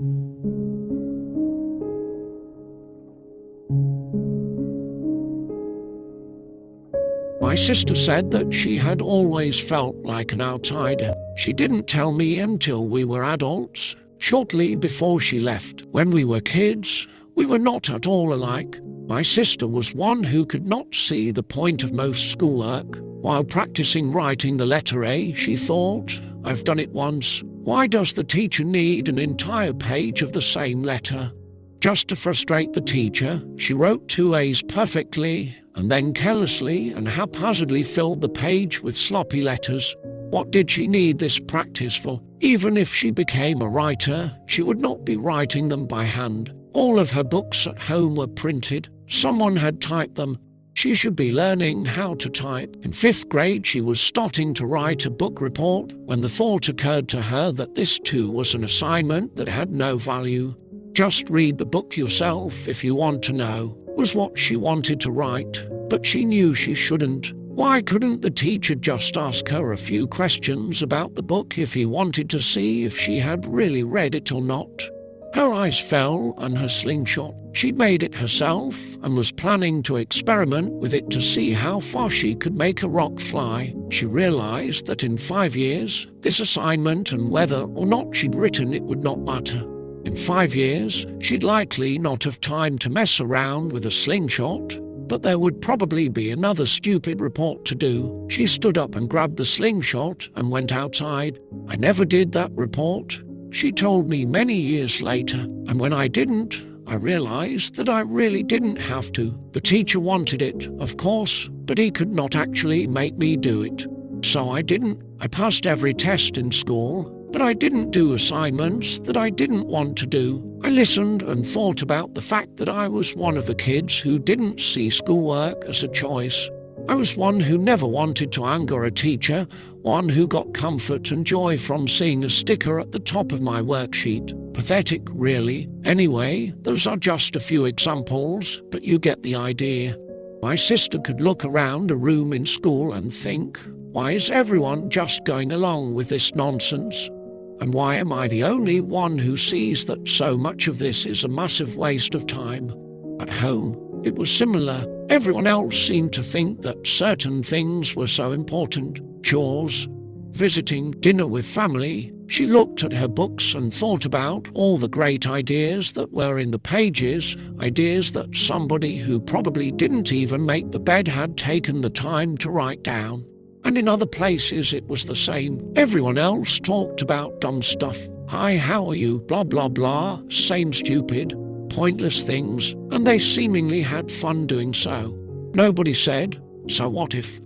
My sister said that she had always felt like an outsider. She didn't tell me until we were adults, shortly before she left. When we were kids, we were not at all alike. My sister was one who could not see the point of most schoolwork. While practicing writing the letter A, she thought, "I've done it once. Why does the teacher need an entire page of the same letter?" Just to frustrate the teacher, she wrote two A's perfectly and then carelessly and haphazardly filled the page with sloppy letters. What did she need this practice for? Even if she became a writer, she would not be writing them by hand. All of her books at home were printed. Someone had typed them. She should be learning how to type. In 5th grade, she was starting to write a book report when the thought occurred to her that this too was an assignment that had no value. Just read the book yourself if you want to know, was what she wanted to write, but she knew she shouldn't. Why couldn't the teacher just ask her a few questions about the book if he wanted to see if she had really read it or not? Her eyes fell on her slingshot. She'd made it herself and was planning to experiment with it to see how far she could make a rock fly. She realized that in 5 years, this assignment and whether or not she'd written it would not matter. In 5 years, she'd likely not have time to mess around with a slingshot, but there would probably be another stupid report to do. She stood up and grabbed the slingshot and went outside. "I never did that report," she told me many years later, and when I didn't, I realized that I really didn't have to. The teacher wanted it, of course, but he could not actually make me do it. So I didn't. I passed every test in school, but I didn't do assignments that I didn't want to do. I listened and thought about the fact that I was one of the kids who didn't see schoolwork as a choice. I was one who never wanted to anger a teacher, one who got comfort and joy from seeing a sticker at the top of my worksheet. Pathetic, really. Anyway, those are just a few examples, but you get the idea. My sister could look around a room in school and think, why is everyone just going along with this nonsense? And why am I the only one who sees that so much of this is a massive waste of time? At home, it was similar. Everyone else seemed to think that certain things were so important. Chores, visiting, dinner with family. She looked at her books and thought about all the great ideas that were in the pages, ideas that somebody who probably didn't even make the bed had taken the time to write down. And in other places it was the same. Everyone else talked about dumb stuff. Hi, how are you? Blah, blah, blah. Same stupid, pointless things. And they seemingly had fun doing so. Nobody said, so what if?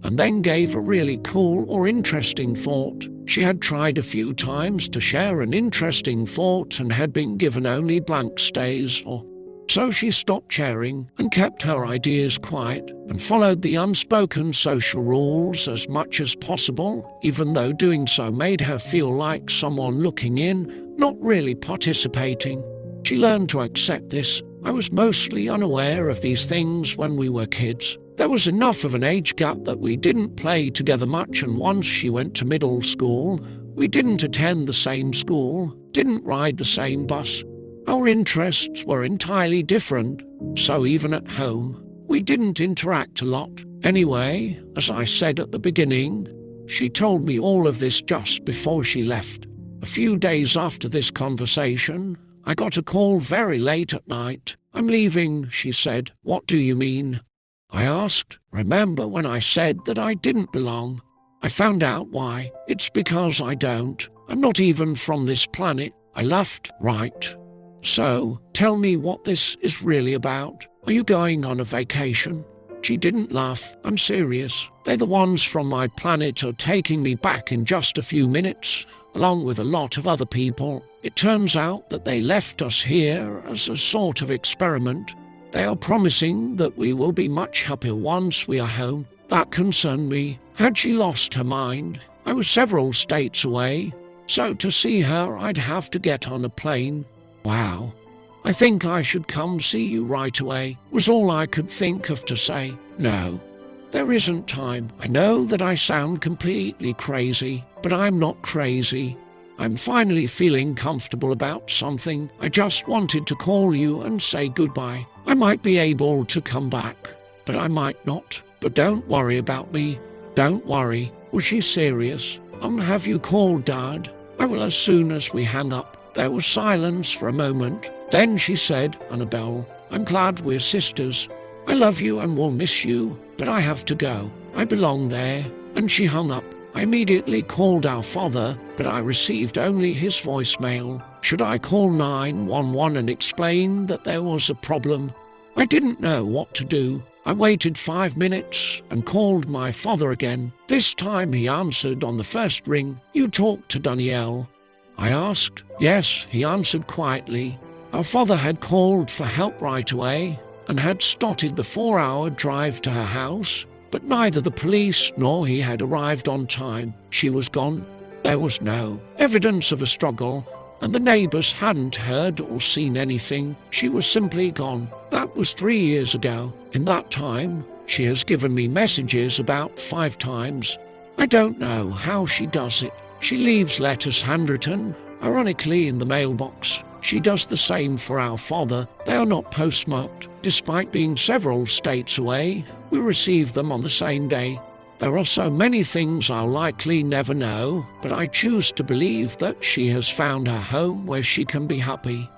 And then gave a really cool or interesting thought. She had tried a few times to share an interesting thought and had been given only blank stays or so she stopped sharing and kept her ideas quiet and followed the unspoken social rules as much as possible, even though doing so made her feel like someone looking in, not really participating. She learned to accept this. I was mostly unaware of these things when we were kids. There was enough of an age gap that we didn't play together much, and once she went to middle school, we didn't attend the same school, didn't ride the same bus. Our interests were entirely different, so even at home, we didn't interact a lot. Anyway, as I said at the beginning, she told me all of this just before she left. A few days after this conversation, I got a call very late at night. "I'm leaving," she said. "What do you mean?" I asked. "Remember when I said that I didn't belong?" I found out why. "It's because I don't. I'm not even from this planet." I laughed. "Right. So, tell me what this is really about. Are you going on a vacation?" She didn't laugh. "I'm serious. They're the ones from my planet are taking me back in just a few minutes, along with a lot of other people. It turns out that they left us here as a sort of experiment. They are promising that we will be much happier once we are home." That concerned me. Had she lost her mind? I was several states away, so to see her I'd have to get on a plane. "Wow. I think I should come see you right away," was all I could think of to say. "No, there isn't time. I know that I sound completely crazy, but I'm not crazy. I'm finally feeling comfortable about something. I just wanted to call you and say goodbye. I might be able to come back, but I might not. But don't worry about me. Don't worry." Was she serious? Have you called Dad?" "I will as soon as we hang up." There was silence for a moment. Then she said, "Annabelle, I'm glad we're sisters. I love you and will miss you, but I have to go. I belong there." And she hung up. I immediately called our father, but I received only his voicemail. Should I call 911 and explain that there was a problem? I didn't know what to do. I waited 5 minutes and called my father again. This time he answered on the first ring. "You talked to Danielle?" I asked. "Yes," he answered quietly. Our father had called for help right away and had started the 4-hour drive to her house, but neither the police nor he had arrived on time. She was gone. There was no evidence of a struggle, and the neighbors hadn't heard or seen anything. She was simply gone. That was 3 years ago. In that time, she has given me messages about 5 times. I don't know how she does it. She leaves letters handwritten, ironically in the mailbox. She does the same for our father. They are not postmarked. Despite being several states away, we receive them on the same day. There are so many things I'll likely never know, but I choose to believe that she has found her home where she can be happy.